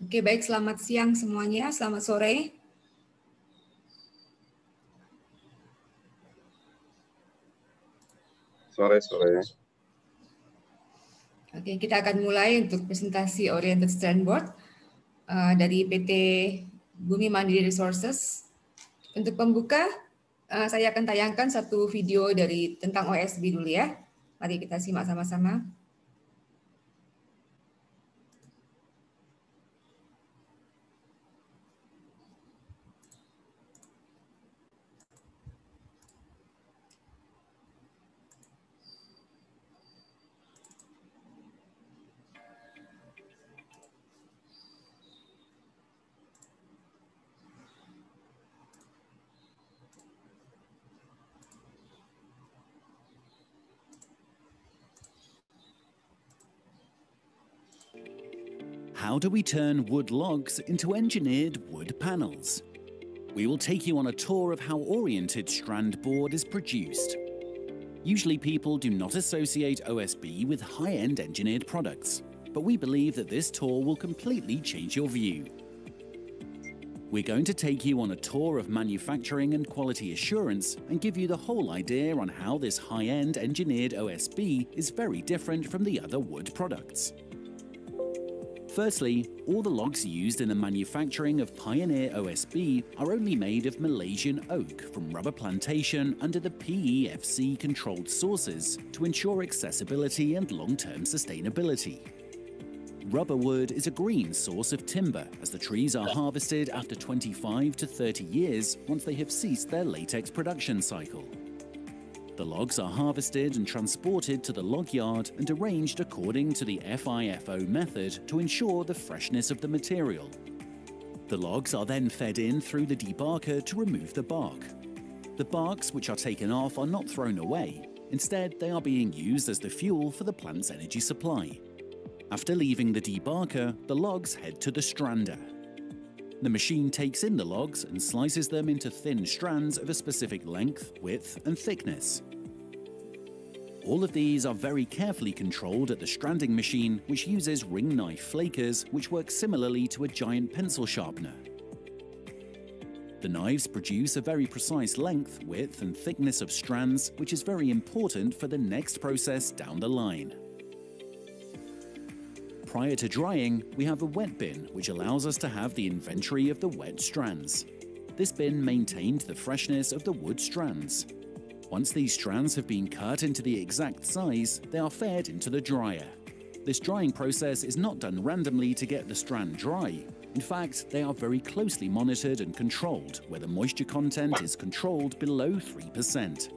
Oke, baik. Selamat siang semuanya. Selamat sore. Sore. Oke, kita akan mulai untuk presentasi Oriented Strand Board dari PT Bumi Mandiri Resources. Untuk pembuka, saya akan tayangkan satu video tentang OSB dulu ya. Mari kita simak sama-sama. How do we turn wood logs into engineered wood panels? We will take you on a tour of how oriented strand board is produced. Usually people do not associate OSB with high-end engineered products, but we believe that this tour will completely change your view. We're going to take you on a tour of manufacturing and quality assurance and give you the whole idea on how this high-end engineered OSB is very different from the other wood products. Firstly, all the logs used in the manufacturing of Pioneer OSB are only made of Malaysian oak from rubber plantation under the PEFC controlled sources to ensure accessibility and long-term sustainability. Rubber wood is a green source of timber as the trees are harvested after 25 to 30 years once they have ceased their latex production cycle. The logs are harvested and transported to the log yard and arranged according to the FIFO method to ensure the freshness of the material. The logs are then fed in through the debarker to remove the bark. The barks which are taken off are not thrown away. Instead, they are being used as the fuel for the plant's energy supply. After leaving the debarker, the logs head to the strander. The machine takes in the logs and slices them into thin strands of a specific length, width, and thickness. All of these are very carefully controlled at the stranding machine, which uses ring knife flakers, which work similarly to a giant pencil sharpener. The knives produce a very precise length, width, and thickness of strands, which is very important for the next process down the line. Prior to drying, we have a wet bin, which allows us to have the inventory of the wet strands. This bin maintains the freshness of the wood strands. Once these strands have been cut into the exact size, they are fed into the dryer. This drying process is not done randomly to get the strand dry. In fact, they are very closely monitored and controlled, where the moisture content is controlled below 3%.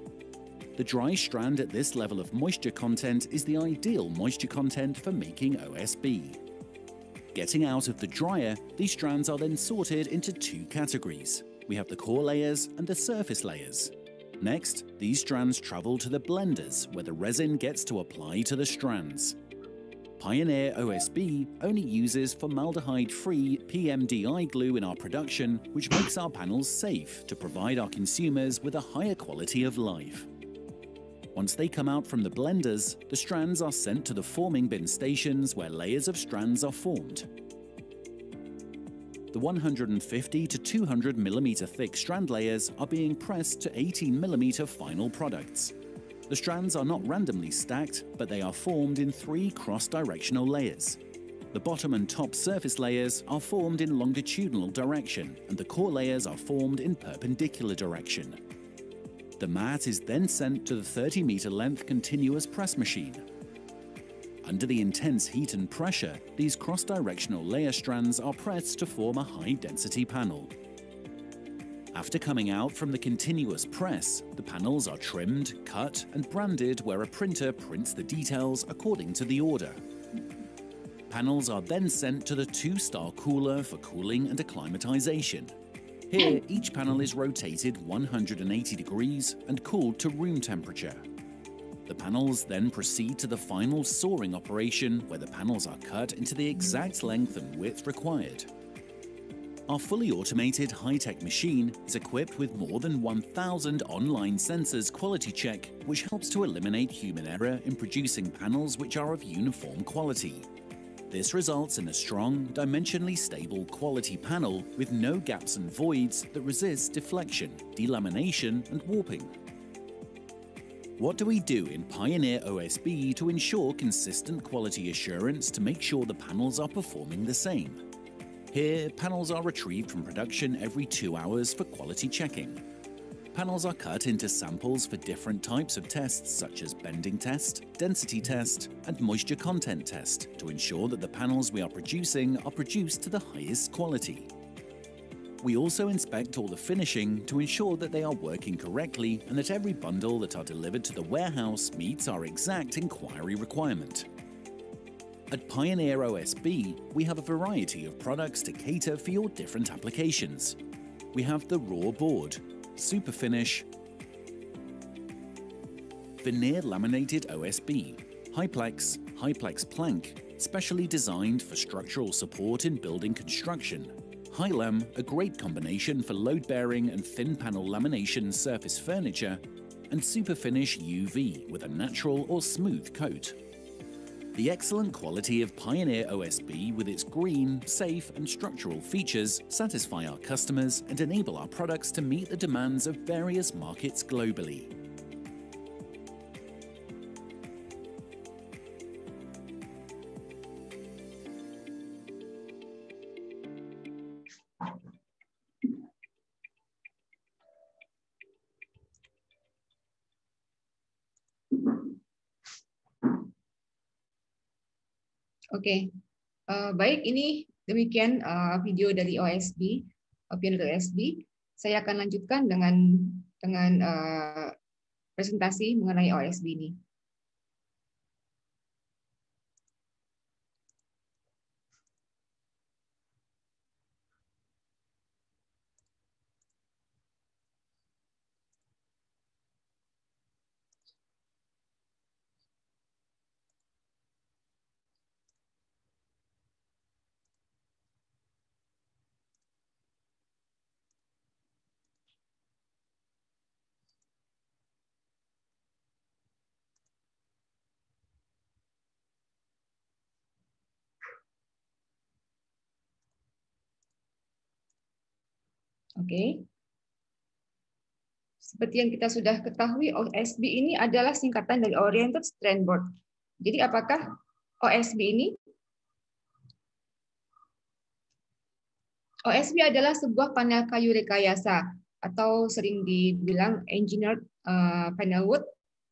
The dry strand at this level of moisture content is the ideal moisture content for making OSB. Getting out of the dryer, these strands are then sorted into two categories. We have the core layers and the surface layers. Next, these strands travel to the blenders, where the resin gets to apply to the strands. Pioneer OSB only uses formaldehyde-free PMDI glue in our production, which makes our panels safe to provide our consumers with a higher quality of life. Once they come out from the blenders, the strands are sent to the forming bin stations where layers of strands are formed. The 150 to 200 mm thick strand layers are being pressed to 18 mm final products. The strands are not randomly stacked, but they are formed in three cross-directional layers. The bottom and top surface layers are formed in longitudinal direction, and the core layers are formed in perpendicular direction. The mat is then sent to the 30-meter length continuous press machine. Under the intense heat and pressure, these cross-directional layer strands are pressed to form a high-density panel. After coming out from the continuous press, the panels are trimmed, cut, and branded where a printer prints the details according to the order. Panels are then sent to the two-star cooler for cooling and acclimatization. Here, each panel is rotated 180 degrees and cooled to room temperature. The panels then proceed to the final sawing operation, where the panels are cut into the exact length and width required. Our fully automated high-tech machine is equipped with more than 1,000 online sensors quality check, which helps to eliminate human error in producing panels which are of uniform quality. This results in a strong, dimensionally stable quality panel with no gaps and voids that resist deflection, delamination, and warping. What do we do in Pioneer OSB to ensure consistent quality assurance to make sure the panels are performing the same? Here, panels are retrieved from production every 2 hours for quality checking. Panels are cut into samples for different types of tests such as bending test, density test, and moisture content test to ensure that the panels we are producing are produced to the highest quality. We also inspect all the finishing to ensure that they are working correctly and that every bundle that are delivered to the warehouse meets our exact inquiry requirement. At Pioneer OSB, we have a variety of products to cater for your different applications. We have the raw board, super finish, veneer laminated OSB, Hyplex plank, specially designed for structural support in building construction, Hylam, a great combination for load-bearing and thin panel lamination surface furniture, and Superfinish UV with a natural or smooth coat. The excellent quality of Pioneer OSB with its green, safe, and structural features satisfy our customers and enable our products to meet the demands of various markets globally. Oke, baik, ini demikian video dari OSB, Pioneer OSB. Saya akan lanjutkan dengan presentasi mengenai OSB ini. Oke. Seperti yang kita sudah ketahui, OSB ini adalah singkatan dari Oriented Strand Board. Jadi apakah OSB ini? OSB adalah sebuah panel kayu rekayasa atau sering dibilang engineered panel wood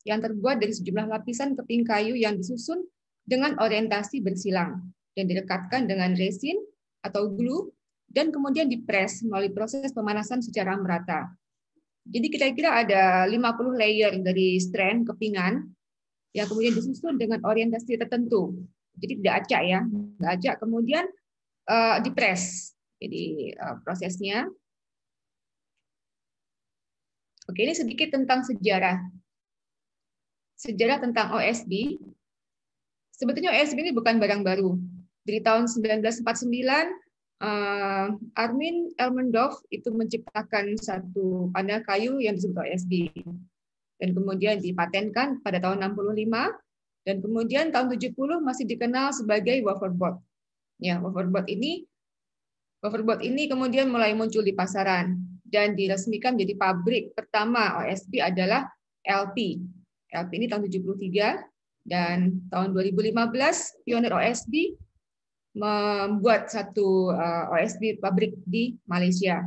yang terbuat dari sejumlah lapisan keping kayu yang disusun dengan orientasi bersilang dan direkatkan dengan resin atau glue dan kemudian dipres melalui proses pemanasan secara merata. Jadi kira-kira ada 50 layer dari strand kepingan yang kemudian disusun dengan orientasi tertentu. Jadi tidak acak ya, tidak acak. Kemudian dipres. Jadi prosesnya. Oke, ini sedikit tentang sejarah. Sejarah tentang OSB. Sebetulnya OSB ini bukan barang baru. Dari tahun 1949, Armin Elmendorf itu menciptakan satu panel kayu yang disebut OSB. Dan kemudian dipatenkan pada tahun 65, dan kemudian tahun 70 masih dikenal sebagai waferboard. Ya, waferboard ini kemudian mulai muncul di pasaran dan diresmikan menjadi pabrik pertama OSB adalah LP. LP ini tahun 73 dan tahun 2015 Pioneer OSB membuat satu OSB pabrik di Malaysia.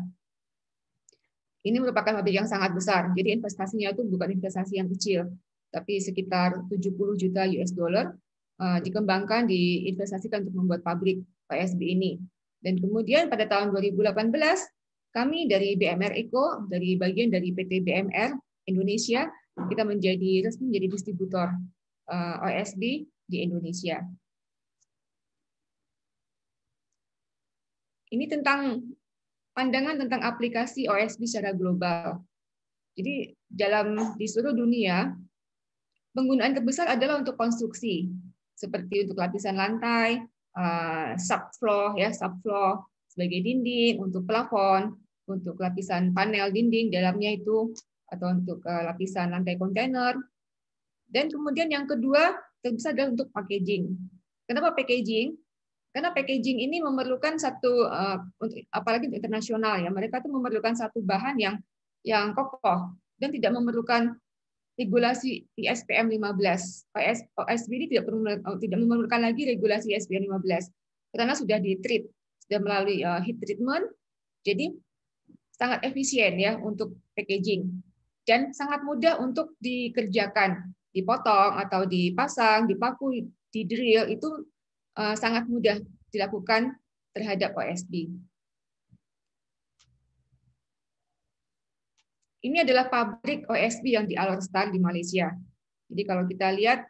Ini merupakan pabrik yang sangat besar. Jadi investasinya itu bukan investasi yang kecil, tapi sekitar 70 juta US dollar dikembangkan, diinvestasikan untuk membuat pabrik OSB ini. Dan kemudian pada tahun 2018 kami dari BMR Eco, dari bagian dari PT BMR Indonesia, kita resmi menjadi distributor OSB di Indonesia. Ini tentang pandangan tentang aplikasi OSB secara global. Jadi di seluruh dunia penggunaan terbesar adalah untuk konstruksi, seperti untuk lapisan lantai, subfloor sebagai dinding, untuk plafon, untuk lapisan panel dinding dalamnya itu, atau untuk lapisan lantai kontainer. Dan kemudian yang kedua terbesar adalah untuk packaging. Kenapa packaging? Karena packaging ini memerlukan satu, apalagi internasional ya, mereka tuh memerlukan satu bahan yang kokoh dan tidak memerlukan regulasi ISPM 15. OSB ini tidak memerlukan lagi regulasi ISPM 15 karena sudah di-treat, sudah melalui heat treatment, jadi sangat efisien ya untuk packaging dan sangat mudah untuk dikerjakan, dipotong atau dipasang, dipaku, di drill itu sangat mudah dilakukan terhadap OSB. Ini adalah pabrik OSB yang di Alor-Star di Malaysia. Jadi kalau kita lihat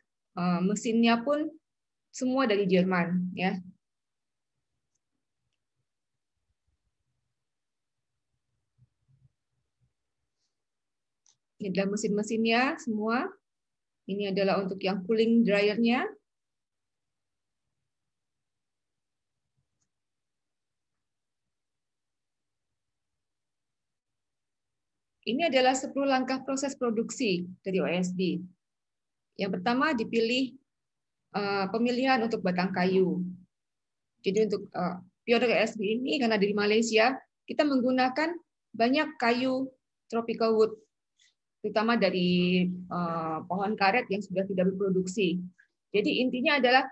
mesinnya pun semua dari Jerman, ya. Ini adalah mesin-mesinnya semua. Ini adalah untuk yang cooling dryernya. Ini adalah 10 langkah proses produksi dari OSB. Yang pertama dipilih pemilihan untuk batang kayu. Jadi untuk pure OSB ini karena dari Malaysia, kita menggunakan banyak kayu tropical wood, terutama dari pohon karet yang sudah tidak berproduksi. Jadi intinya adalah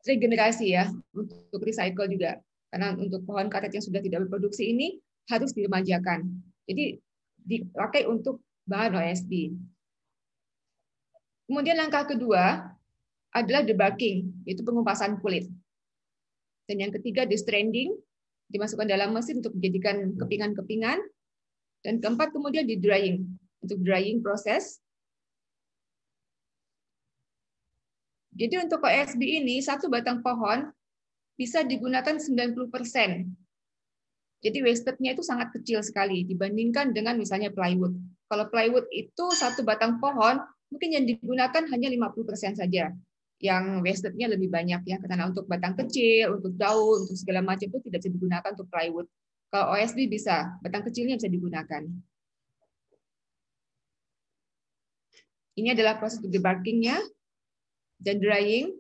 regenerasi ya, untuk recycle juga. Karena untuk pohon karet yang sudah tidak berproduksi ini harus diremajakan. Jadi dipakai untuk bahan OSB. Kemudian langkah kedua adalah debarking, yaitu pengupasan kulit. Dan yang ketiga destranding, dimasukkan dalam mesin untuk dijadikan kepingan-kepingan. Dan keempat kemudian di drying, untuk drying proses. Jadi untuk OSB ini satu batang pohon bisa digunakan 90%. Jadi wastage-nya itu sangat kecil sekali dibandingkan dengan misalnya plywood. Kalau plywood itu satu batang pohon, mungkin yang digunakan hanya 50% saja. Yang wastage-nya lebih banyak ya, karena untuk batang kecil, untuk daun, untuk segala macam itu tidak bisa digunakan untuk plywood. Kalau OSB bisa, batang kecilnya bisa digunakan. Ini adalah proses debarking-nya dan drying.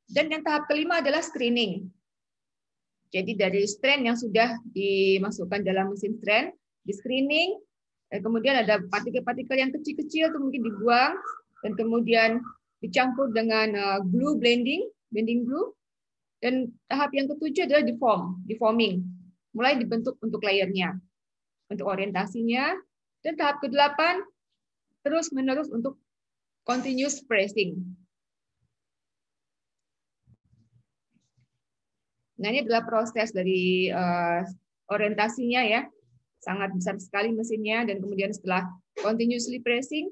Dan yang tahap kelima adalah screening. Jadi dari strand yang sudah dimasukkan dalam mesin strand, di screening, dan kemudian ada partikel-partikel yang kecil-kecil itu mungkin dibuang, dan kemudian dicampur dengan glue blending glue. Dan tahap yang ketujuh adalah deforming, mulai dibentuk untuk layernya, untuk orientasinya. Dan tahap ke-8 terus-menerus untuk continuous pressing. Nah, ini adalah proses dari orientasinya ya. Sangat besar sekali mesinnya, dan kemudian setelah continuously pressing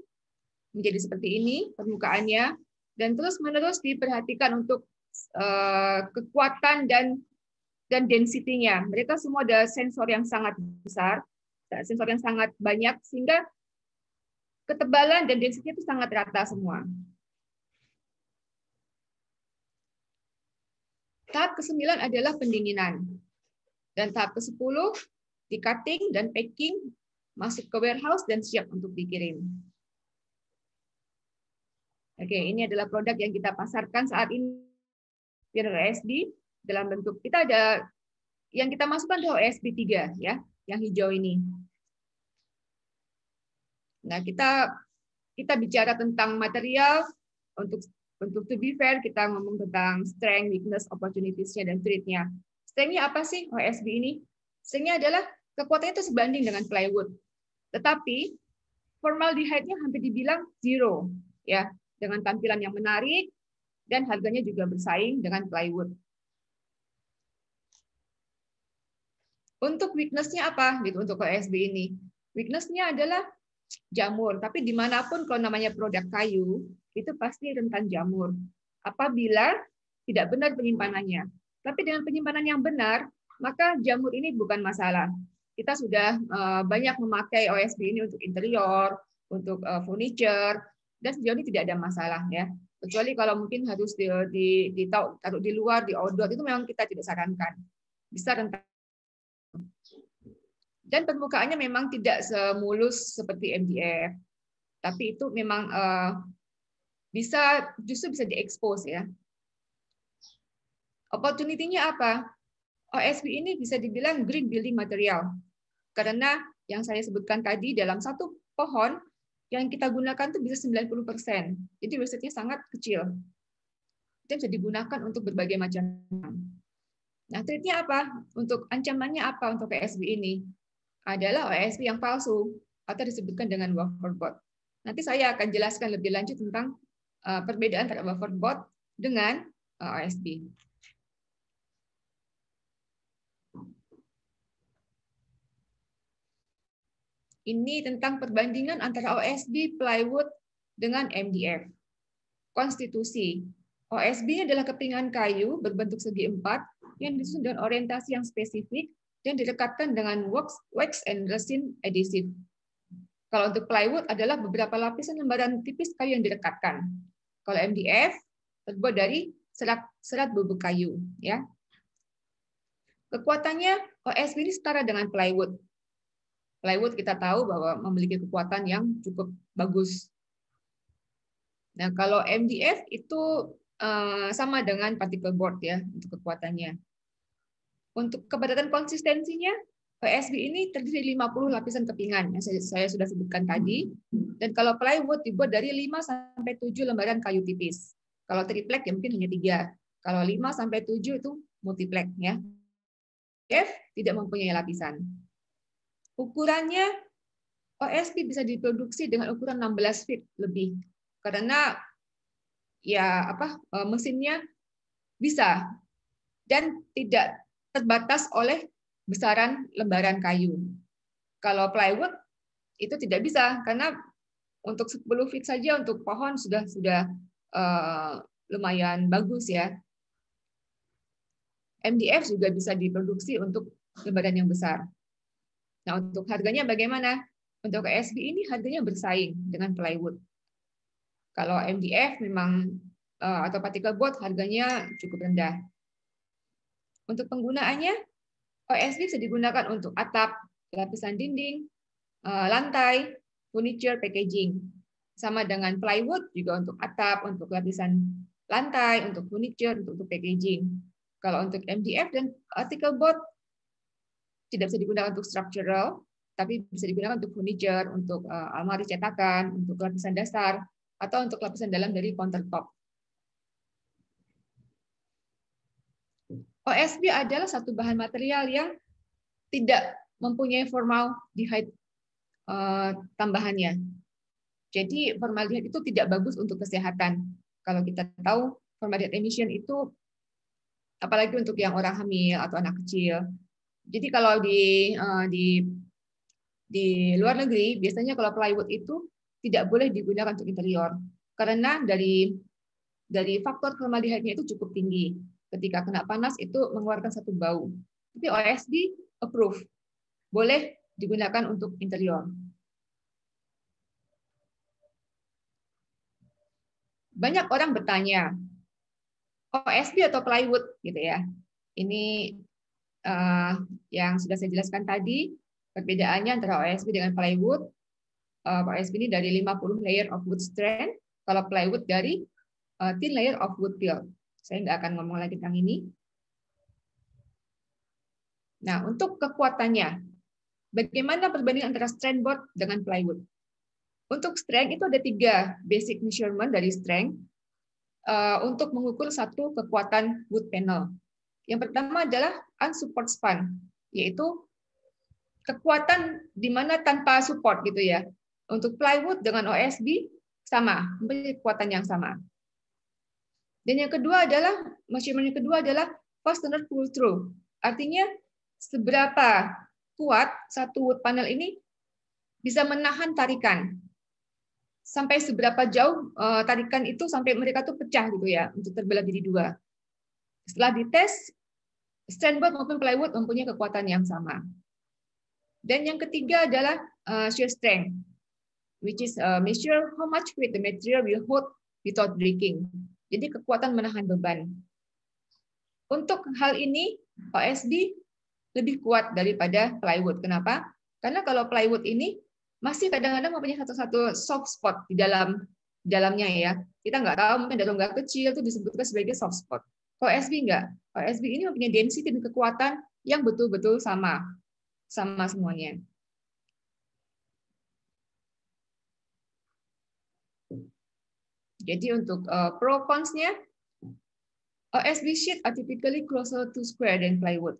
menjadi seperti ini permukaannya, dan terus-menerus diperhatikan untuk kekuatan dan density-nya. Mereka semua ada sensor yang sangat besar, sensor yang sangat banyak, sehingga ketebalan dan density itu sangat rata semua. Tahap ke-9 adalah pendinginan. Dan tahap ke-10 di cutting dan packing, masuk ke warehouse dan siap untuk dikirim. Oke, ini adalah produk yang kita pasarkan saat ini di OSB dalam bentuk, kita ada yang kita masukkan ke OSB 3 ya, yang hijau ini. Nah, kita bicara tentang material untuk to be fair, kita ngomong tentang strength, weakness, opportunities-nya, dan threat-nya. Strength-nya apa sih OSB ini? Strength-nya adalah kekuatannya itu sebanding dengan plywood. Tetapi formaldehyde-nya hampir dibilang zero, ya, dengan tampilan yang menarik dan harganya juga bersaing dengan plywood. Untuk weakness-nya apa? Gitu untuk OSB ini. Weakness-nya adalah jamur, tapi dimanapun kalau namanya produk kayu, itu pasti rentan jamur apabila tidak benar penyimpanannya. Tapi dengan penyimpanan yang benar, maka jamur ini bukan masalah. Kita sudah banyak memakai OSB ini untuk interior, untuk furniture, dan sejauh ini tidak ada masalah ya. Kecuali kalau mungkin harus ditaruh di luar, di outdoor, itu memang kita tidak sarankan. Bisa rentan. Dan permukaannya memang tidak semulus seperti MDF, tapi itu memang justru bisa diekspos ya. Opportunity-nya apa? OSB ini bisa dibilang green building material. Karena yang saya sebutkan tadi, dalam satu pohon yang kita gunakan itu bisa 90%. Jadi wastage-nya sangat kecil. Itu bisa digunakan untuk berbagai macam. Nah, threat-nya apa? Untuk ancamannya apa untuk OSB ini? Adalah OSB yang palsu atau disebutkan dengan waferboard. Nanti saya akan jelaskan lebih lanjut tentang perbedaan antara waferboard dengan OSB. Ini tentang perbandingan antara OSB, plywood, dengan MDF. Konstitusi. OSB adalah kepingan kayu berbentuk segi empat yang disusun dengan orientasi yang spesifik dan direkatkan dengan wax and resin adhesive. Kalau untuk plywood adalah beberapa lapisan lembaran tipis kayu yang direkatkan. Kalau MDF terbuat dari serat bubuk kayu. Ya. Kekuatannya OSB ini setara dengan plywood. Plywood kita tahu bahwa memiliki kekuatan yang cukup bagus. Nah, kalau MDF itu sama dengan particle board ya untuk kekuatannya. Untuk kepadatan konsistensinya, OSB ini terdiri dari 50 lapisan kepingan yang saya sudah sebutkan tadi. Dan kalau plywood dibuat dari 5 sampai 7 lembaran kayu tipis. Kalau triplek ya mungkin hanya 3. Kalau 5 sampai 7 itu multiplek ya. MDF tidak mempunyai lapisan. Ukurannya OSB bisa diproduksi dengan ukuran 16 feet lebih karena ya mesinnya bisa dan tidak terbatas oleh besaran lembaran kayu. Kalau plywood itu tidak bisa karena untuk 10 feet saja untuk pohon sudah lumayan bagus ya. MDF juga bisa diproduksi untuk lembaran yang besar. Nah, untuk harganya bagaimana? Untuk OSB ini harganya bersaing dengan plywood. Kalau MDF memang atau particle board harganya cukup rendah. Untuk penggunaannya, OSB bisa digunakan untuk atap, lapisan dinding, lantai, furniture, packaging. Sama dengan plywood juga untuk atap, untuk lapisan lantai, untuk furniture, untuk packaging. Kalau untuk MDF dan particle board tidak bisa digunakan untuk structural, tapi bisa digunakan untuk furniture, untuk almari cetakan, untuk lapisan dasar, atau untuk lapisan dalam dari countertop. OSB adalah satu bahan material yang tidak mempunyai formaldehyde tambahannya. Jadi formaldehyde itu tidak bagus untuk kesehatan. Kalau kita tahu formaldehyde emission itu apalagi untuk yang orang hamil atau anak kecil. Jadi kalau di luar negeri biasanya kalau plywood itu tidak boleh digunakan untuk interior karena dari faktor formaldehyde-nya itu cukup tinggi. Ketika kena panas itu mengeluarkan satu bau. Tapi OSB approve, boleh digunakan untuk interior. Banyak orang bertanya, OSB atau plywood gitu ya. Ini yang sudah saya jelaskan tadi, perbedaannya antara OSB dengan plywood. OSB ini dari 50 layer of wood strand, kalau plywood dari thin layer of wood peel. Saya nggak akan ngomong lagi tentang ini. Nah, untuk kekuatannya, bagaimana perbandingan antara strand board dengan plywood? Untuk strength itu ada 3 basic measurement dari strength untuk mengukur satu kekuatan wood panel. Yang pertama adalah unsupport span, yaitu kekuatan di mana tanpa support gitu ya. Untuk plywood dengan OSB sama, memiliki kekuatan yang sama. Dan yang kedua adalah measurement yang kedua adalah fastener pull through. Artinya seberapa kuat satu wood panel ini bisa menahan tarikan. Sampai seberapa jauh tarikan itu sampai mereka tuh pecah gitu ya, untuk terbelah jadi 2. Setelah dites, strand board maupun plywood mempunyai kekuatan yang sama. Dan yang ketiga adalah shear strength, which is measure how much weight the material will hold without breaking. Jadi kekuatan menahan beban. Untuk hal ini, OSB lebih kuat daripada plywood. Kenapa? Karena kalau plywood ini masih kadang-kadang mempunyai satu soft spot di dalam dalamnya ya. Kita nggak tahu, mungkin ada rongga kecil itu disebutkan sebagai soft spot. OSB enggak. OSB ini mempunyai density dan kekuatan yang betul-betul sama semuanya. Jadi untuk pro cons-nya, OSB sheet are typically closer to square than plywood.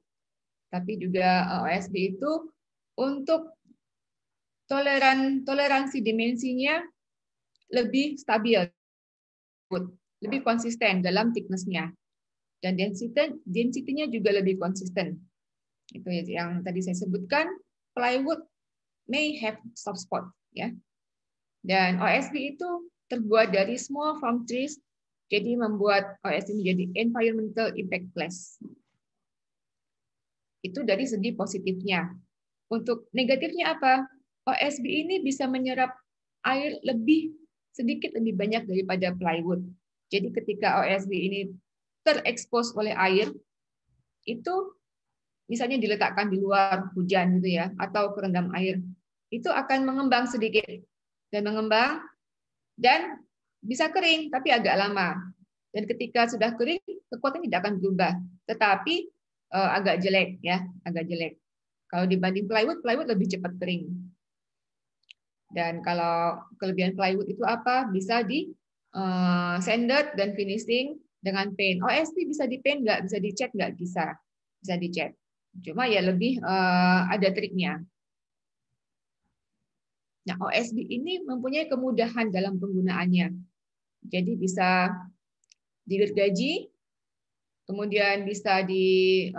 Tapi juga OSB itu untuk toleransi dimensinya lebih stabil, lebih konsisten dalam thickness-nya. Dan density-nya juga lebih konsisten. Itu yang tadi saya sebutkan, plywood may have soft spot, ya. Dan OSB itu terbuat dari small farm trees, jadi membuat OSB menjadi environmental impact less. Itu dari segi positifnya. Untuk negatifnya apa? OSB ini bisa menyerap air sedikit lebih banyak daripada plywood. Jadi ketika OSB ini terekspos oleh air, itu misalnya diletakkan di luar hujan gitu ya, atau kerendam air, itu akan mengembang sedikit dan mengembang dan bisa kering tapi agak lama. Dan ketika sudah kering, kekuatannya tidak akan berubah, tetapi agak jelek ya, agak jelek. Kalau dibanding plywood lebih cepat kering. Dan kalau kelebihan plywood itu apa? Bisa di sanded dan finishing dengan paint. OSB bisa di paint nggak? Bisa dicat nggak? Bisa dicat. Cuma ya lebih ada triknya. Nah, OSB ini mempunyai kemudahan dalam penggunaannya. Jadi bisa digergaji, kemudian bisa di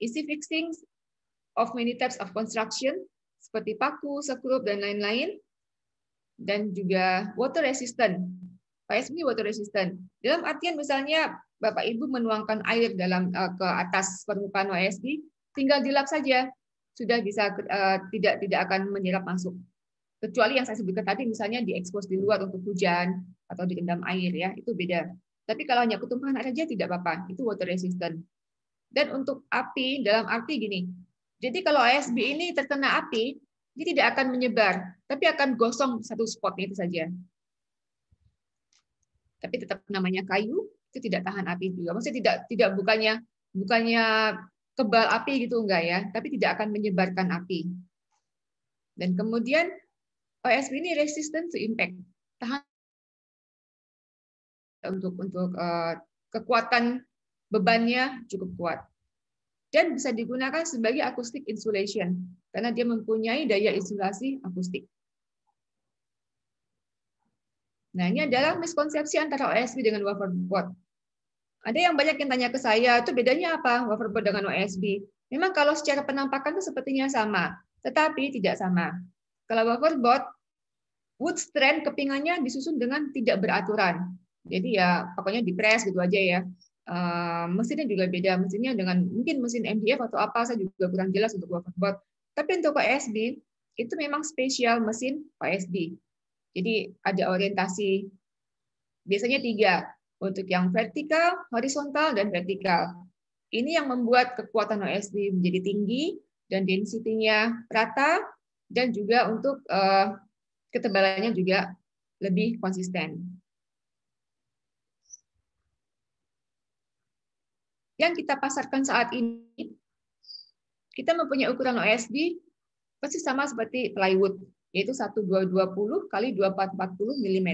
easy fixing of many types of construction, seperti paku, sekrup, dan lain-lain. Dan juga water resistant. OSB water resistant. Dalam artian misalnya Bapak Ibu menuangkan air ke atas permukaan OSB, tinggal dilap saja, sudah bisa tidak akan menyerap masuk. Kecuali yang saya sebutkan tadi, misalnya diekspos di luar untuk hujan atau direndam air, ya itu beda. Tapi kalau hanya ketumpahan air saja tidak apa-apa, itu water resistant. Dan untuk api, dalam arti gini, jadi kalau OSB ini terkena api, dia tidak akan menyebar, tapi akan gosong satu spotnya itu saja. Tapi tetap namanya kayu, itu tidak tahan api juga. Maksudnya bukannya kebal api gitu enggak ya, tapi tidak akan menyebarkan api. Dan kemudian OSB ini resistant to impact, tahan untuk kekuatan bebannya cukup kuat. Dan bisa digunakan sebagai acoustic insulation karena dia mempunyai daya isolasi akustik. Nah, ini adalah miskonsepsi antara OSB dengan waterboard. Ada yang banyak yang tanya ke saya, itu bedanya apa waterboard dengan OSB? Memang kalau secara penampakan itu sepertinya sama, tetapi tidak sama. Kalau waterboard, wood strand kepingannya disusun dengan tidak beraturan. Jadi ya pokoknya dipres gitu aja ya. Mesinnya juga beda, mesinnya dengan mungkin mesin MDF atau apa, saya juga kurang jelas untuk waterboard. Tapi untuk OSB itu memang spesial mesin OSB. Jadi ada orientasi biasanya 3 untuk yang vertikal, horizontal, dan vertikal. Ini yang membuat kekuatan OSB menjadi tinggi dan density-nya rata, dan juga untuk ketebalannya juga lebih konsisten. Yang kita pasarkan saat ini, kita mempunyai ukuran OSB persis sama seperti plywood, yaitu 1220 x 2440 mm.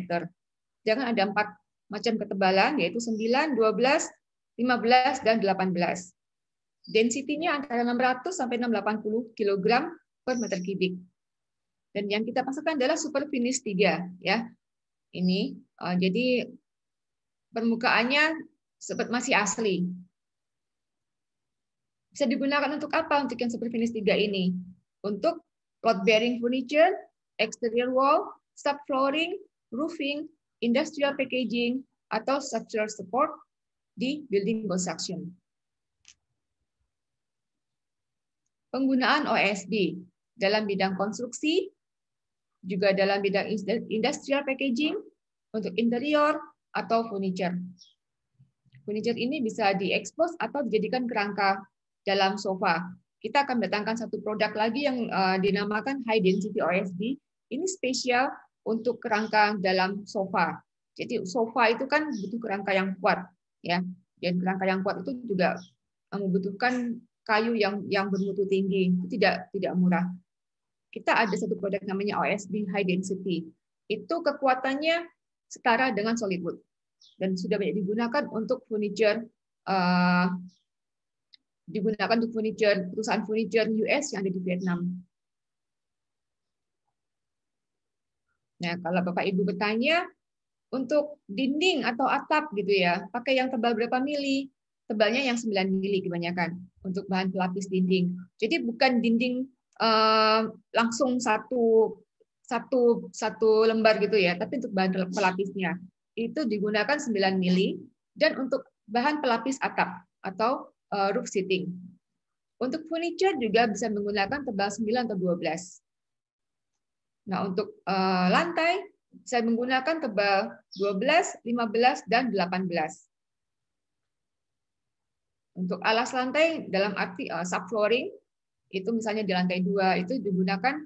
Jangan ada 4 macam ketebalan, yaitu 9, 12, 15, dan 18. Density-nya antara 600 sampai 680 kg per meter kubik. Dan yang kita pasarkan adalah super finish 3 ya. Ini jadi permukaannya seperti masih asli. Bisa digunakan untuk apa untuk yang super finish 3 ini? Untuk load bearing furniture, exterior wall, subflooring, roofing, industrial packaging, atau structural support di building construction. Penggunaan OSB dalam bidang konstruksi, juga dalam bidang industrial packaging, untuk interior atau furniture. Furniture ini bisa diekspos atau dijadikan kerangka dalam sofa. Kita akan mendatangkan satu produk lagi yang dinamakan high density OSB. Ini spesial untuk kerangka dalam sofa. Jadi sofa itu kan butuh kerangka yang kuat, ya. Dan kerangka yang kuat itu juga membutuhkan kayu yang bermutu tinggi, itu tidak murah. Kita ada satu produk namanya OSB High Density. Itu kekuatannya setara dengan solid wood dan sudah banyak digunakan untuk furniture perusahaan furniture US yang ada di Vietnam. Nah, kalau Bapak Ibu bertanya untuk dinding atau atap gitu ya, pakai yang tebal berapa mili? Tebalnya yang 9 mili kebanyakan untuk bahan pelapis dinding. Jadi bukan dinding langsung satu lembar gitu ya, tapi untuk bahan pelapisnya itu digunakan 9 mili dan untuk bahan pelapis atap atau roof sheeting. Untuk furniture juga bisa menggunakan tebal 9 atau 12. Nah, untuk lantai saya menggunakan tebal 12, 15, dan 18. Untuk alas lantai dalam arti subflooring, itu misalnya di lantai 2 itu digunakan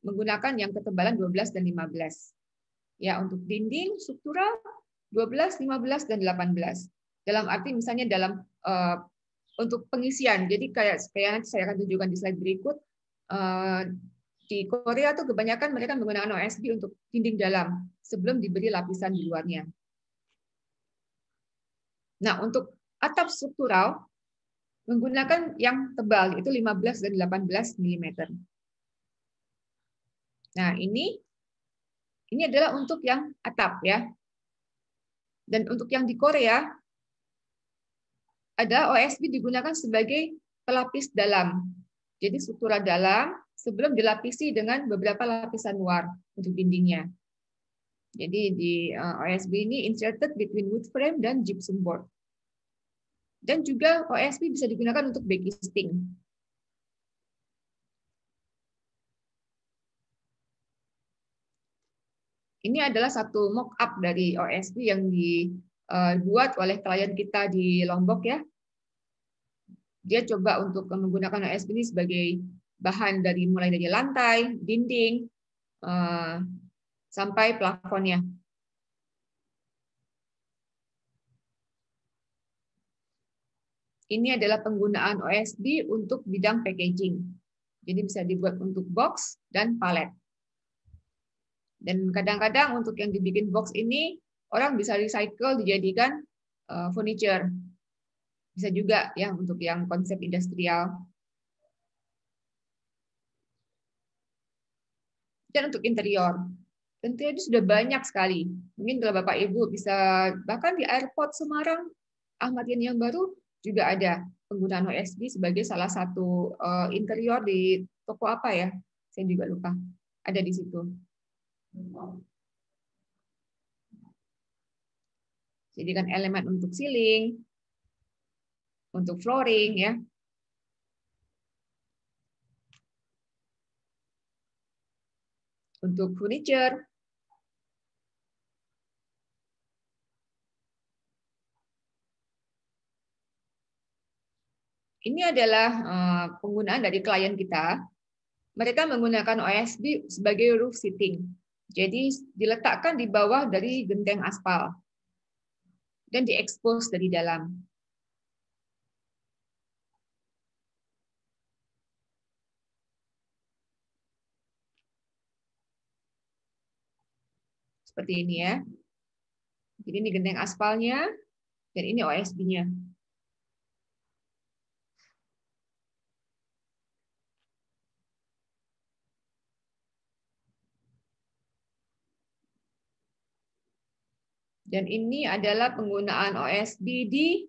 menggunakan yang ketebalan 12 dan 15. Ya, untuk dinding struktural 12, 15, dan 18. Dalam arti misalnya dalam untuk pengisian. Jadi kayak nanti saya akan tunjukkan di slide berikut. Di Korea tuh kebanyakan mereka menggunakan OSB untuk dinding dalam sebelum diberi lapisan di luarnya. Nah, untuk atap struktural menggunakan yang tebal, itu 15 dan 18 mm. Nah, ini adalah untuk yang atap ya. Dan untuk yang di Korea ada OSB digunakan sebagai pelapis dalam. Jadi struktural dalam sebelum dilapisi dengan beberapa lapisan luar untuk dindingnya. Jadi di OSB ini inserted between wood frame dan gypsum board. Dan juga OSB bisa digunakan untuk backisting. Ini adalah satu mock-up dari OSB yang dibuat oleh klien kita di Lombok ya. Dia coba untuk menggunakan OSB ini sebagai bahan mulai dari lantai, dinding, sampai plafonnya. Ini adalah penggunaan OSB untuk bidang packaging. Jadi bisa dibuat untuk box dan palet. Dan kadang-kadang untuk yang dibikin box ini, orang bisa recycle dijadikan furniture. Bisa juga ya untuk yang konsep industrial. Dan untuk interior. Interior itu sudah banyak sekali. Mungkin kalau Bapak Ibu bisa, bahkan di airport Semarang, Ahmad Yani yang baru, juga ada penggunaan OSB sebagai salah satu interior di toko apa ya? Saya juga lupa. Ada di situ. Jadi kan elemen untuk ceiling, untuk flooring ya. Untuk furniture. Ini adalah penggunaan dari klien kita. Mereka menggunakan OSB sebagai roof sheeting. Jadi diletakkan di bawah dari genteng aspal dan diekspos dari dalam. Seperti ini ya. Jadi ini genteng aspalnya dan ini OSB-nya. Dan ini adalah penggunaan OSB di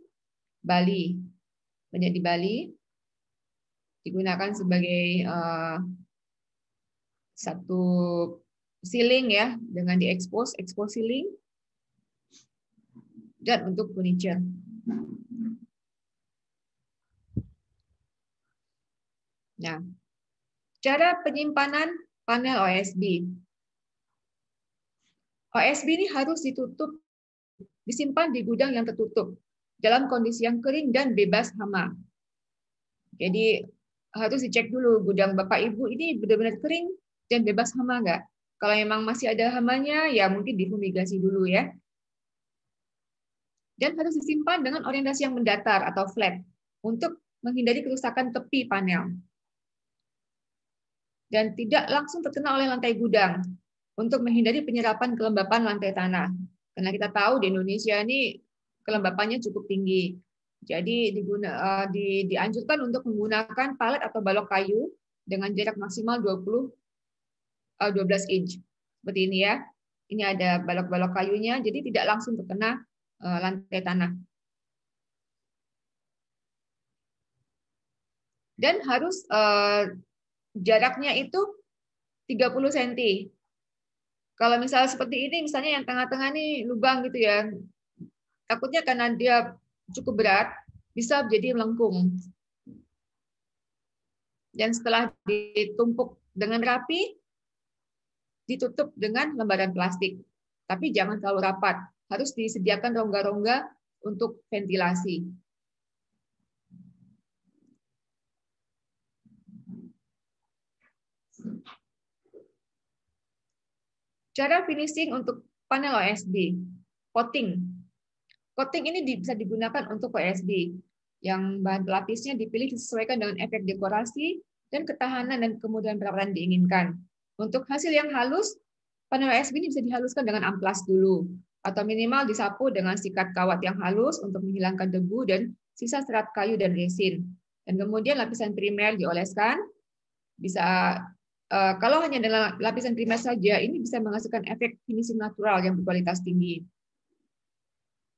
Bali. Banyak di Bali digunakan sebagai satu ceiling ya, dengan diekspos, expose ceiling, dan untuk furniture. Nah, cara penyimpanan panel OSB. OSB ini harus ditutup, disimpan di gudang yang tertutup, dalam kondisi yang kering dan bebas hama. Jadi harus dicek dulu gudang Bapak Ibu ini benar-benar kering dan bebas hama nggak? Kalau memang masih ada hamanya, ya mungkin difumigasi dulu ya. Dan harus disimpan dengan orientasi yang mendatar atau flat untuk menghindari kerusakan tepi panel. Dan tidak langsung terkena oleh lantai gudang untuk menghindari penyerapan kelembapan lantai tanah. Karena kita tahu di Indonesia ini kelembapannya cukup tinggi. Jadi dianjurkan untuk menggunakan palet atau balok kayu dengan jarak maksimal 12 inch. Seperti ini ya. Ini ada balok-balok kayunya, jadi tidak langsung terkena lantai tanah. Dan harus jaraknya itu 30 cm. Kalau misalnya seperti ini, misalnya yang tengah-tengah nih lubang gitu ya, takutnya karena dia cukup berat, bisa jadi melengkung. Dan setelah ditumpuk dengan rapi, ditutup dengan lembaran plastik. Tapi jangan terlalu rapat, harus disediakan rongga-rongga untuk ventilasi. Cara finishing untuk panel OSB, coating. Coating ini bisa digunakan untuk OSB, yang bahan pelapisnya dipilih disesuaikan dengan efek dekorasi dan ketahanan dan kemudahan perawatan diinginkan. Untuk hasil yang halus, panel OSB ini bisa dihaluskan dengan amplas dulu, atau minimal disapu dengan sikat kawat yang halus untuk menghilangkan debu dan sisa serat kayu dan resin. Dan kemudian lapisan primer dioleskan. Bisa kalau hanya dengan lapisan primer saja, ini bisa menghasilkan efek finishing natural yang berkualitas tinggi.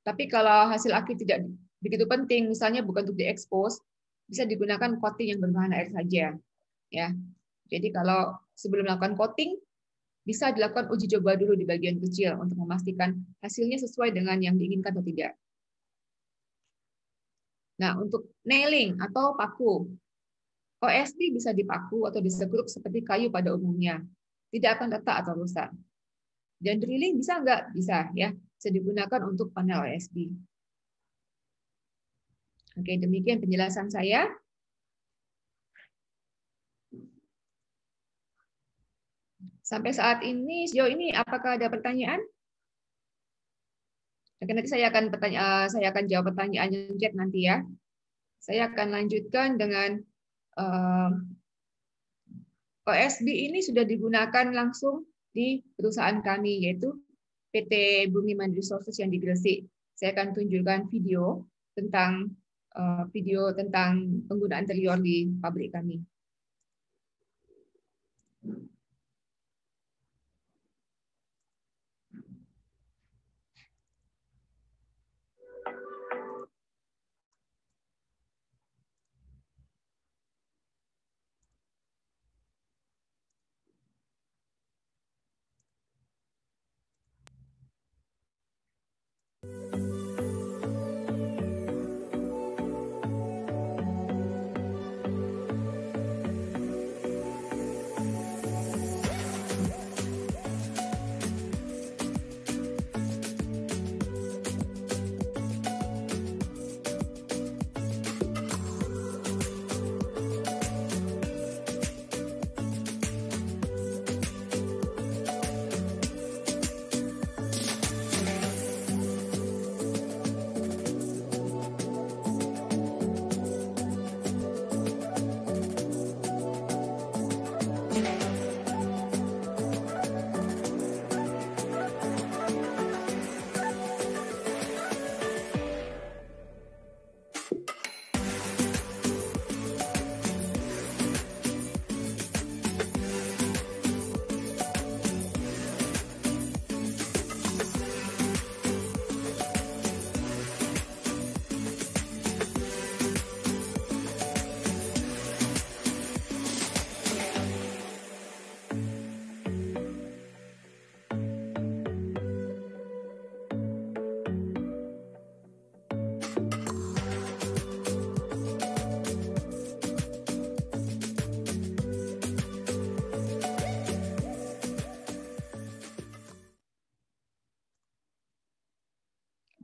Tapi kalau hasil akhir tidak begitu penting, misalnya bukan untuk diekspos, bisa digunakan coating yang berbahan air saja. Ya, jadi kalau sebelum melakukan coating, bisa dilakukan uji coba dulu di bagian kecil untuk memastikan hasilnya sesuai dengan yang diinginkan atau tidak. Nah, untuk nailing atau paku, OSB bisa dipaku atau disekruk seperti kayu pada umumnya. Tidak akan retak atau rusak. Dan drilling bisa nggak? Bisa, ya. Bisa digunakan untuk panel OSB. Oke, demikian penjelasan saya. Sampai saat ini, sejauh ini, apakah ada pertanyaan? Oke, nanti saya akan jawab pertanyaan yang chat nanti ya. Saya akan lanjutkan dengan OSB ini sudah digunakan langsung di perusahaan kami, yaitu PT Bumi Mandiri Resources yang di Gresik. Saya akan tunjukkan video tentang penggunaan interior di pabrik kami.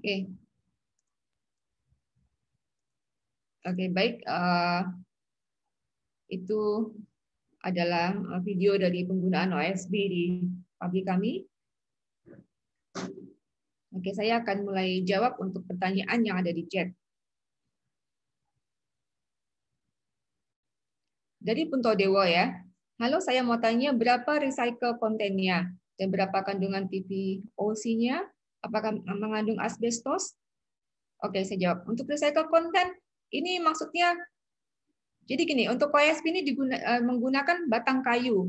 Oke. Oke, baik. Itu adalah video dari penggunaan OSB di pabrik kami. Oke, saya akan mulai jawab untuk pertanyaan yang ada di chat. Dari Punto Dewo ya. Halo, saya mau tanya berapa recycle kontennya dan berapa kandungan PVOC-nya? Apakah mengandung asbestos? Oke, saya jawab. Untuk recycle konten, ini maksudnya, jadi gini, untuk OSB ini menggunakan batang kayu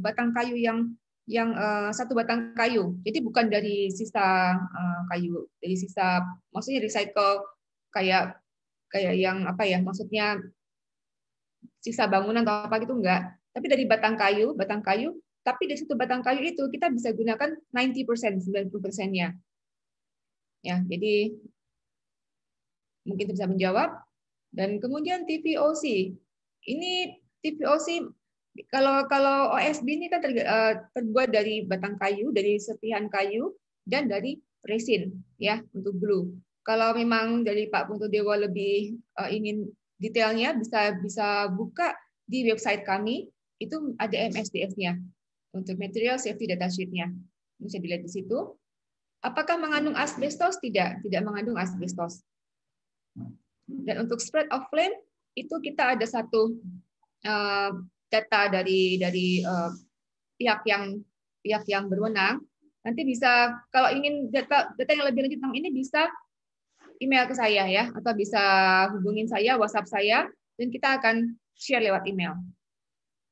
yang satu batang kayu. Jadi bukan dari sisa kayu, dari sisa, maksudnya recycle kayak yang apa ya, maksudnya sisa bangunan atau apa gitu enggak. Tapi dari batang kayu, tapi dari satu batang kayu itu kita bisa gunakan 90%, 90%-nya. Ya, jadi mungkin bisa menjawab. Dan kemudian TVOC. Ini TVOC kalau OSB ini kan terbuat dari batang kayu, dari serpihan kayu dan dari resin ya untuk glue. Kalau memang dari Pak Puntodewo lebih ingin detailnya bisa buka di website kami, itu ada MSDS-nya untuk Material Safety Data Sheet-nya. Bisa dilihat di situ. Apakah mengandung asbestos? Tidak mengandung asbestos. Dan untuk spread of flame itu kita ada satu data dari pihak yang berwenang. Nanti bisa kalau ingin data yang lebih lanjut tentang ini bisa email ke saya ya, atau bisa hubungin saya, WhatsApp saya, dan kita akan share lewat email.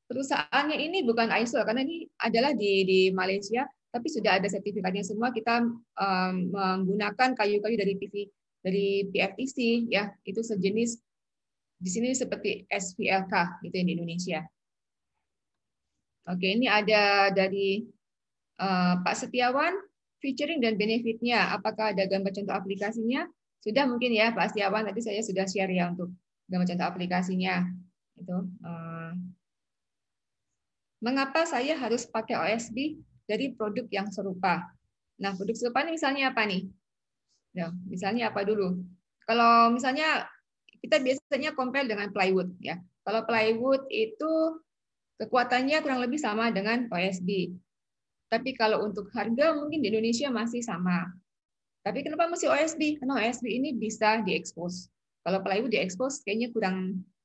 Perusahaannya ini bukan ISO karena ini adalah di Malaysia, tapi sudah ada sertifikatnya semua. Kita menggunakan kayu-kayu dari PFTC ya, itu sejenis di sini seperti SVLK gitu di Indonesia. Oke, ini ada dari Pak Setiawan, featuring dan benefitnya. Apakah ada gambar contoh aplikasinya? Sudah mungkin ya Pak Setiawan, tadi saya sudah share ya untuk gambar contoh aplikasinya. Itu. Mengapa saya harus pakai OSB dari produk yang serupa? Nah, produk serupa ini misalnya apa nih? Ya, misalnya apa dulu? Kalau misalnya kita biasanya compare dengan plywood ya. Kalau plywood itu kekuatannya kurang lebih sama dengan OSB. Tapi kalau untuk harga mungkin di Indonesia masih sama. Tapi kenapa mesti OSB? Karena OSB ini bisa diekspos. Kalau plywood diekspos kayaknya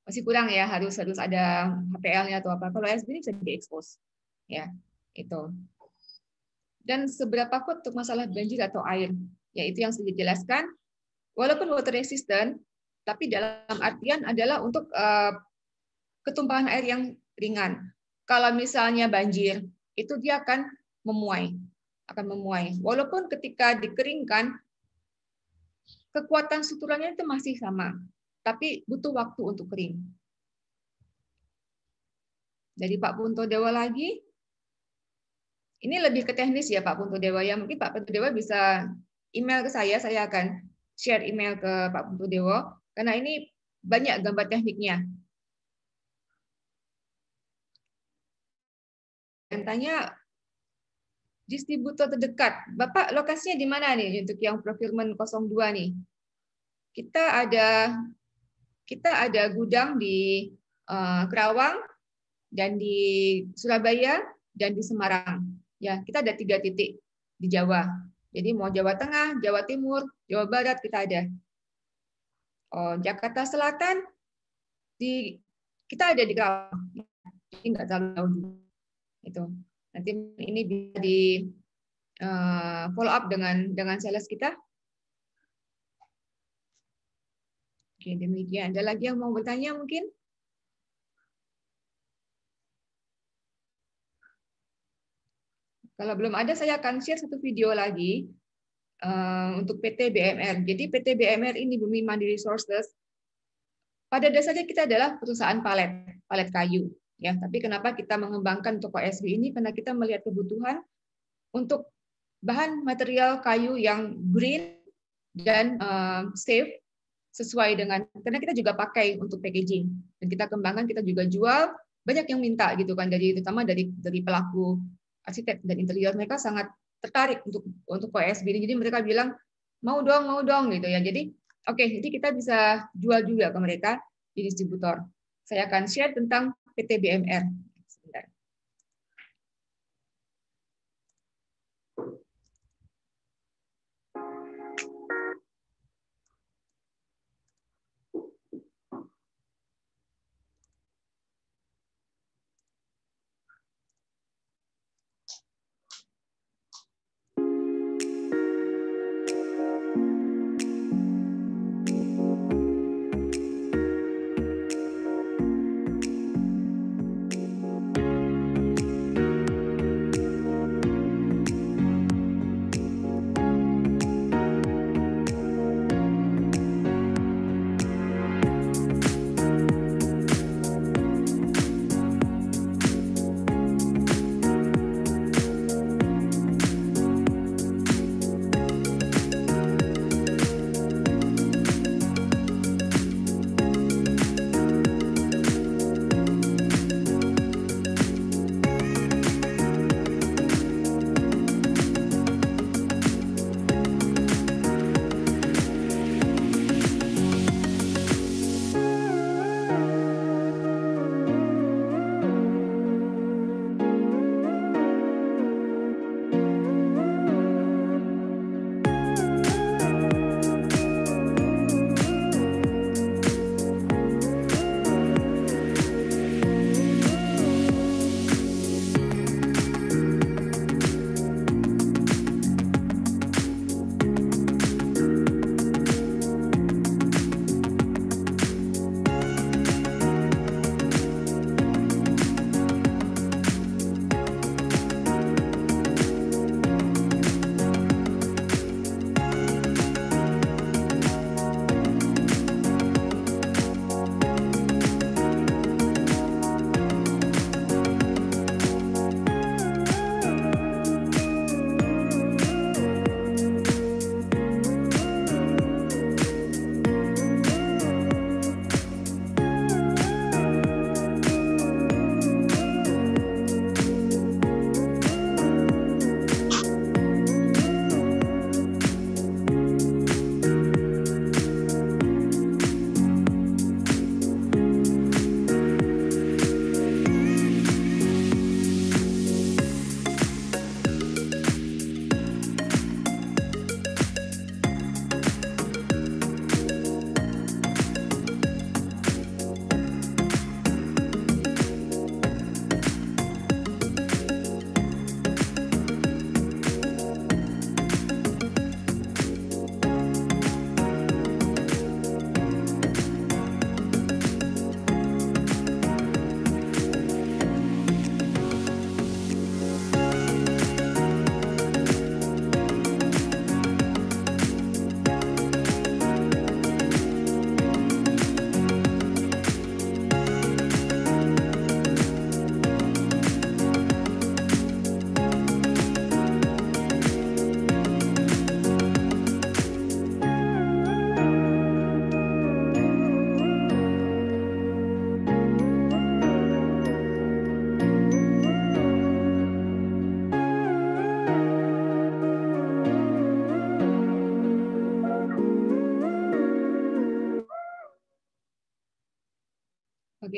masih kurang ya, harus ada HPL-nya atau apa. Kalau OSB ini bisa diekspos. Ya, itu. Dan seberapa kuat untuk masalah banjir atau air? Ya, itu yang sudah dijelaskan. Walaupun water resistant, tapi dalam artian adalah untuk ketumpahan air yang ringan. Kalau misalnya banjir, itu dia akan memuai. Walaupun ketika dikeringkan, kekuatan suturannya itu masih sama, tapi butuh waktu untuk kering. Dari Pak Puntodewo lagi, ini lebih ke teknis ya Pak Puntodewo ya. Mungkin Pak Puntodewo bisa email ke saya akan share email ke Pak Puntodewo, karena ini banyak gambar tekniknya. Dan tanya distributor terdekat. Bapak lokasinya di mana nih untuk yang procurement 02 nih? Kita ada gudang di Kerawang dan di Surabaya dan di Semarang. Ya, kita ada 3 titik di Jawa. Jadi mau Jawa Tengah, Jawa Timur, Jawa Barat kita ada. Oh, Jakarta Selatan kita ada di Kerawang. Ini nggak terlalu jauh. Itu. Nanti ini bisa di follow up dengan sales kita. Oke, demikian. Ada lagi yang mau bertanya mungkin? Kalau belum ada, saya akan share satu video lagi untuk PT BMR. Jadi PT BMR ini Bumi Mandiri Resources. Pada dasarnya kita adalah perusahaan palet kayu. Ya, tapi kenapa kita mengembangkan untuk OSB ini? Karena kita melihat kebutuhan untuk bahan material kayu yang green dan safe sesuai dengan, karena kita juga pakai untuk packaging dan kita kembangkan, kita juga jual, banyak yang minta gitu kan, terutama dari pelaku arsitek dan interior, mereka sangat tertarik untuk OSB ini, jadi mereka bilang mau dong gitu ya. Jadi oke, jadi kita bisa jual juga ke mereka di distributor. Saya akan share tentang PT BMR. Sebentar.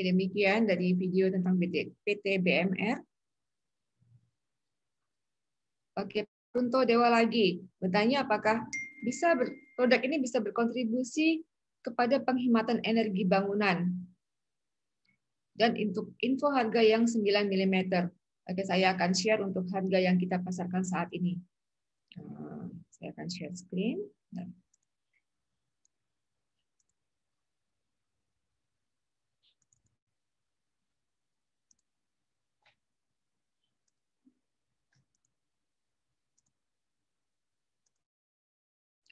demikian dari video tentang PT BMR. Oke, Punto Dewa lagi bertanya apakah produk ini bisa berkontribusi kepada penghematan energi bangunan. Dan untuk info harga yang 9 mm. Oke, saya akan share untuk harga yang kita pasarkan saat ini. Saya akan share screen.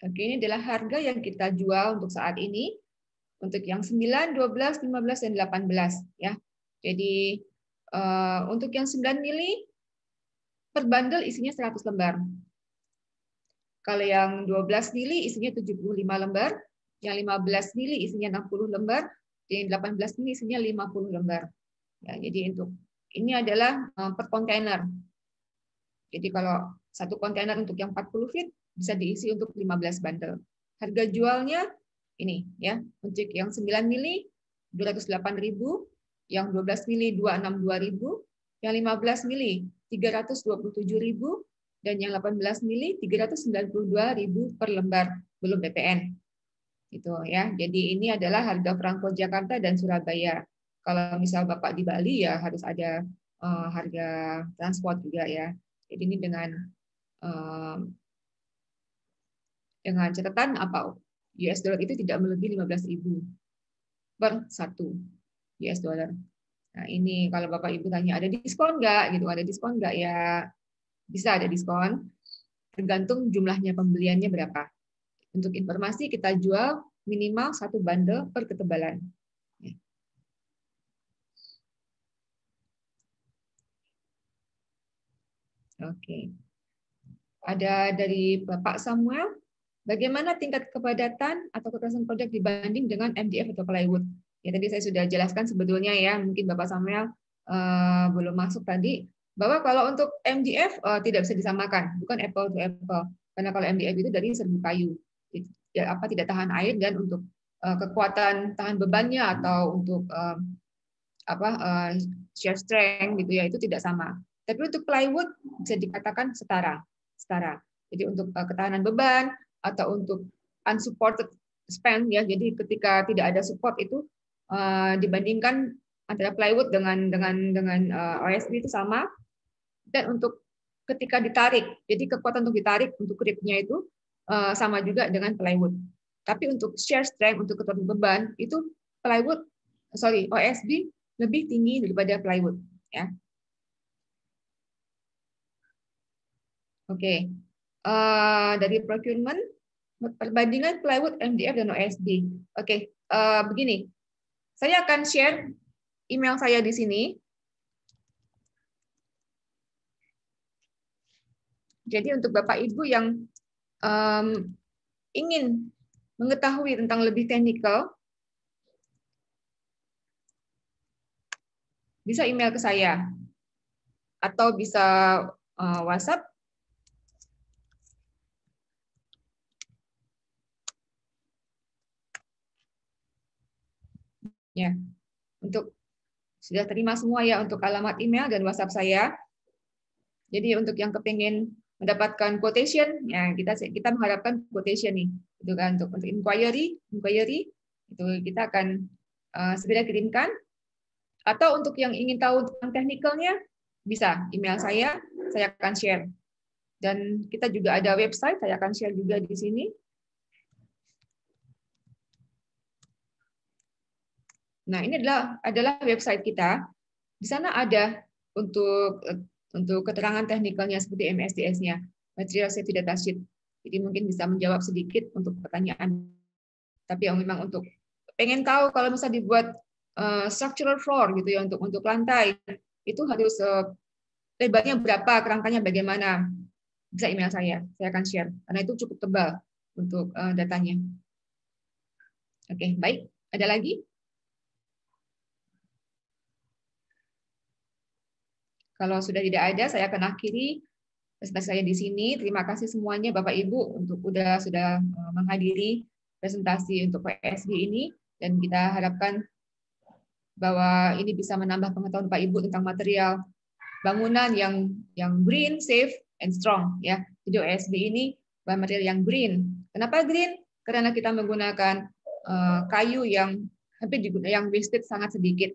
Oke, ini adalah harga yang kita jual untuk saat ini. Untuk yang 9, 12, 15, dan 18. Ya. Jadi untuk yang 9 mili, per bundle isinya 100 lembar. Kalau yang 12 mili isinya 75 lembar, yang 15 mili isinya 60 lembar, yang 18 mili isinya 50 lembar. Ya, jadi untuk ini adalah per kontainer. Jadi kalau satu kontainer untuk yang 40 feet bisa diisi untuk 15 bundle. Harga jualnya ini ya, untuk yang 9 mili 208.000, yang 12 mili 262.000, yang 15 mili 327.000, dan yang 18 mili 392.000 per lembar belum PPN. Gitu ya. Jadi ini adalah harga perangko Jakarta dan Surabaya. Kalau misal Bapak di Bali ya harus ada harga transport juga ya. Jadi ini dengan catatan apa US dollar itu tidak melebihi 15.000 per 1 US dollar. Nah, ini kalau Bapak Ibu tanya ada diskon nggak gitu, ada diskon nggak ya? Bisa ada diskon, tergantung jumlahnya pembeliannya berapa. Untuk informasi kita jual minimal 1 bundle per ketebalan. Oke. Ada dari Bapak Samuel, bagaimana tingkat kepadatan atau kekerasan produk dibanding dengan MDF atau plywood? Ya tadi saya sudah jelaskan sebetulnya ya, mungkin Bapak Samuel belum masuk tadi, bahwa kalau untuk MDF tidak bisa disamakan, bukan apple to apple. Karena kalau MDF itu dari serbu kayu, ya, tidak tahan air, dan untuk kekuatan tahan bebannya atau untuk shear strength gitu ya itu tidak sama. Tapi untuk plywood bisa dikatakan setara. Jadi untuk ketahanan beban atau untuk unsupported span ya. Jadi ketika tidak ada support itu dibandingkan antara plywood dengan OSB itu sama. Dan untuk ketika ditarik, jadi kekuatan untuk ditarik untuk gripnya itu sama juga dengan plywood. Tapi untuk shear strength untuk kekuatan beban itu OSB lebih tinggi daripada plywood ya. Oke. Dari procurement perbandingan plywood, MDF dan OSB. Oke, begini. Saya akan share email saya di sini. Jadi untuk Bapak Ibu yang ingin mengetahui tentang lebih teknikal, bisa email ke saya atau bisa WhatsApp. Ya, untuk sudah terima semua ya untuk alamat email dan WhatsApp saya. Jadi untuk yang kepingin mendapatkan quotation, ya kita mengharapkan quotation nih, itu kan untuk inquiry itu kita akan segera kirimkan. Atau untuk yang ingin tahu tentang teknikalnya, bisa email saya akan share. Dan kita juga ada website, saya akan share juga di sini. Nah, ini adalah website kita. Di sana ada untuk keterangan teknikalnya seperti MSDS-nya, Material Safety Data Sheet. Jadi mungkin bisa menjawab sedikit untuk pertanyaan. Tapi yang memang untuk pengen tahu kalau misalnya dibuat structural floor gitu ya untuk lantai, itu harus lebarnya berapa, kerangkanya bagaimana. Bisa email saya akan share karena itu cukup tebal untuk datanya. Oke, baik. Ada lagi? Kalau sudah tidak ada, saya akan akhiri presentasi saya di sini. Terima kasih semuanya Bapak Ibu untuk sudah menghadiri presentasi untuk PSB ini, dan kita harapkan bahwa ini bisa menambah pengetahuan Bapak Ibu tentang material bangunan yang green, safe, and strong ya. Jadi OSB ini bahan material yang green. Kenapa green? Karena kita menggunakan kayu yang hampir yang wasted sangat sedikit,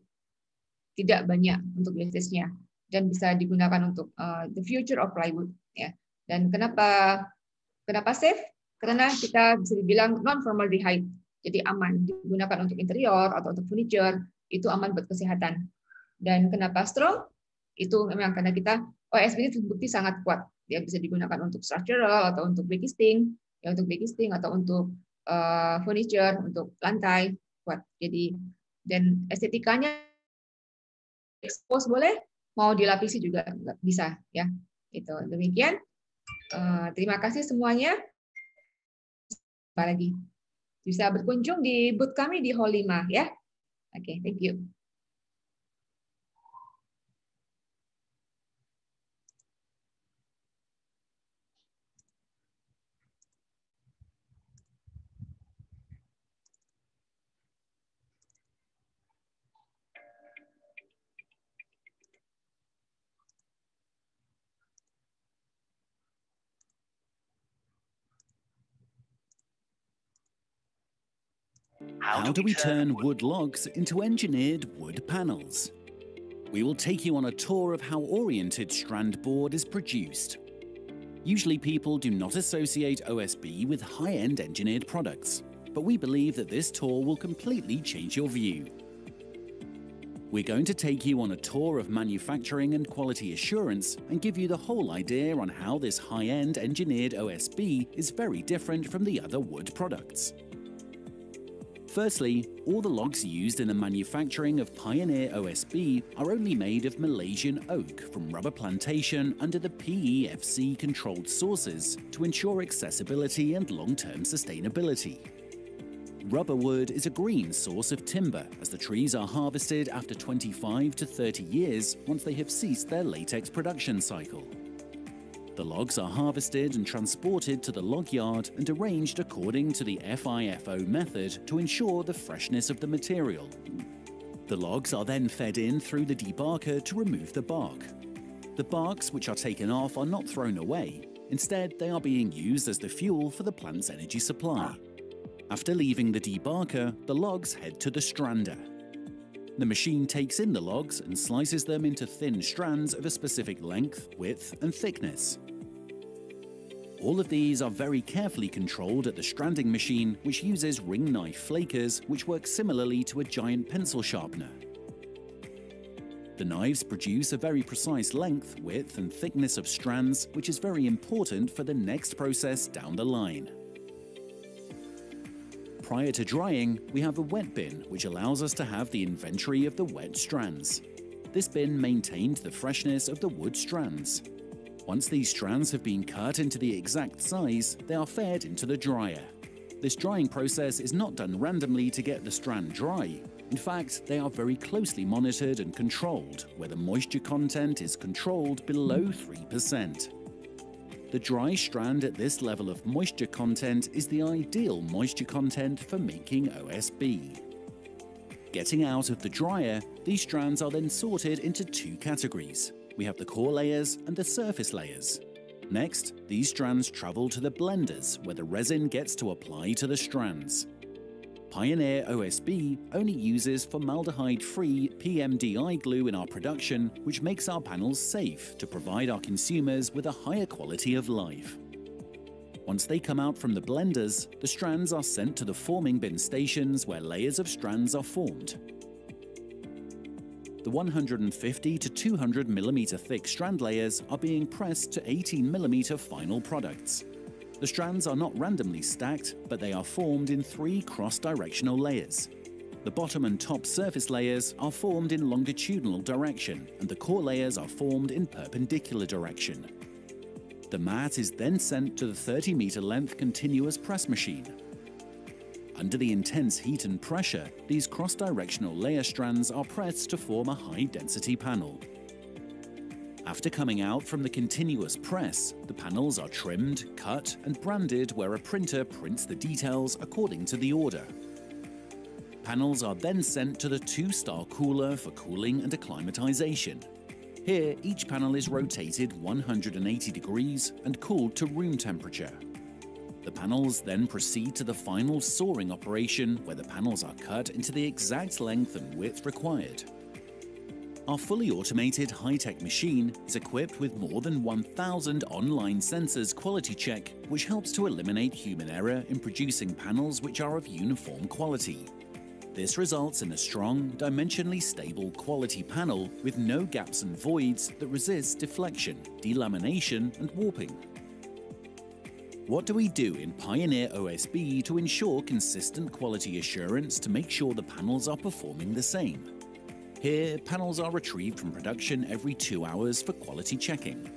tidak banyak untuk wastage-nya, dan bisa digunakan untuk the future of plywood ya. Dan kenapa safe? Karena kita bisa dibilang non formaldehyde, jadi aman digunakan untuk interior atau untuk furniture, itu aman buat kesehatan. Dan kenapa strong? Itu memang karena kita OSB ini terbukti sangat kuat, dia bisa digunakan untuk structural atau untuk backisting, ya untuk backisting atau untuk furniture, untuk lantai kuat. Jadi dan estetikanya expose boleh, mau dilapisi juga bisa ya. Itu demikian. Terima kasih semuanya. Lagi bisa berkunjung di booth kami di Hall 5 ya. Oke, thank you. How do we turn wood logs into engineered wood panels? We will take you on a tour of how oriented strand board is produced. Usually people do not associate OSB with high-end engineered products, but we believe that this tour will completely change your view. We're going to take you on a tour of manufacturing and quality assurance and give you the whole idea on how this high-end engineered OSB is very different from the other wood products. Firstly, all the logs used in the manufacturing of Pioneer OSB are only made of Malaysian oak from rubber plantation under the PEFC controlled sources to ensure accessibility and long-term sustainability. Rubber wood is a green source of timber as the trees are harvested after 25 to 30 years once they have ceased their latex production cycle. The logs are harvested and transported to the log yard and arranged according to the FIFO method to ensure the freshness of the material. The logs are then fed in through the debarker to remove the bark. The barks which are taken off are not thrown away. Instead, they are being used as the fuel for the plant's energy supply. After leaving the debarker, the logs head to the strander. The machine takes in the logs and slices them into thin strands of a specific length, width, and thickness. All of these are very carefully controlled at the stranding machine, which uses ring knife flakers, which work similarly to a giant pencil sharpener. The knives produce a very precise length, width, and thickness of strands, which is very important for the next process down the line. Prior to drying, we have a wet bin, which allows us to have the inventory of the wet strands. This bin maintained the freshness of the wood strands. Once these strands have been cut into the exact size, they are fed into the dryer. This drying process is not done randomly to get the strand dry. In fact, they are very closely monitored and controlled, where the moisture content is controlled below 3%. The dry strand at this level of moisture content is the ideal moisture content for making OSB. Getting out of the dryer, these strands are then sorted into two categories. We have the core layers and the surface layers. Next, these strands travel to the blenders, where the resin gets to apply to the strands. Pioneer OSB only uses formaldehyde-free PMDI glue in our production, which makes our panels safe to provide our consumers with a higher quality of life. Once they come out from the blenders, the strands are sent to the forming bin stations where layers of strands are formed. The 150 to 200 mm thick strand layers are being pressed to 18 mm final products. The strands are not randomly stacked, but they are formed in three cross-directional layers. The bottom and top surface layers are formed in longitudinal direction, and the core layers are formed in perpendicular direction. The mat is then sent to the 30-meter length continuous press machine. Under the intense heat and pressure, these cross-directional layer strands are pressed to form a high-density panel. After coming out from the continuous press, the panels are trimmed, cut, and branded where a printer prints the details according to the order. Panels are then sent to the 2-star cooler for cooling and acclimatization. Here, each panel is rotated 180 degrees and cooled to room temperature. The panels then proceed to the final sawing operation, where the panels are cut into the exact length and width required. Our fully automated high-tech machine is equipped with more than 1,000 online sensors quality check, which helps to eliminate human error in producing panels which are of uniform quality. This results in a strong, dimensionally stable quality panel with no gaps and voids that resist deflection, delamination, and warping. What do we do in Pioneer OSB to ensure consistent quality assurance to make sure the panels are performing the same? Here, panels are retrieved from production every 2 hours for quality checking.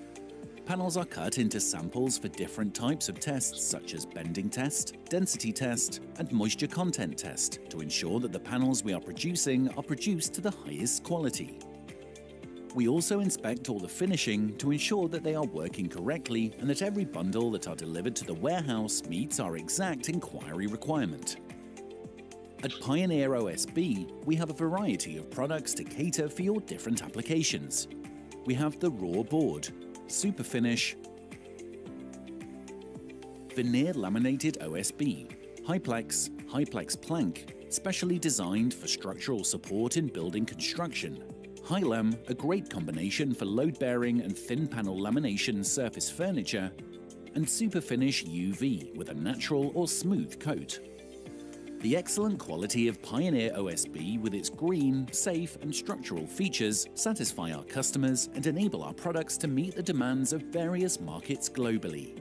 Panels are cut into samples for different types of tests, such as bending test, density test, and moisture content test, to ensure that the panels we are producing are produced to the highest quality. We also inspect all the finishing to ensure that they are working correctly and that every bundle that are delivered to the warehouse meets our exact inquiry requirement. At Pioneer OSB, we have a variety of products to cater for your different applications. We have the raw board, super finish, veneer laminated OSB, Hyplex plank, specially designed for structural support in building construction, Hylam, a great combination for load-bearing and thin panel lamination surface furniture, and Superfinish UV with a natural or smooth coat. The excellent quality of Pioneer OSB with its green, safe, and structural features satisfy our customers and enable our products to meet the demands of various markets globally.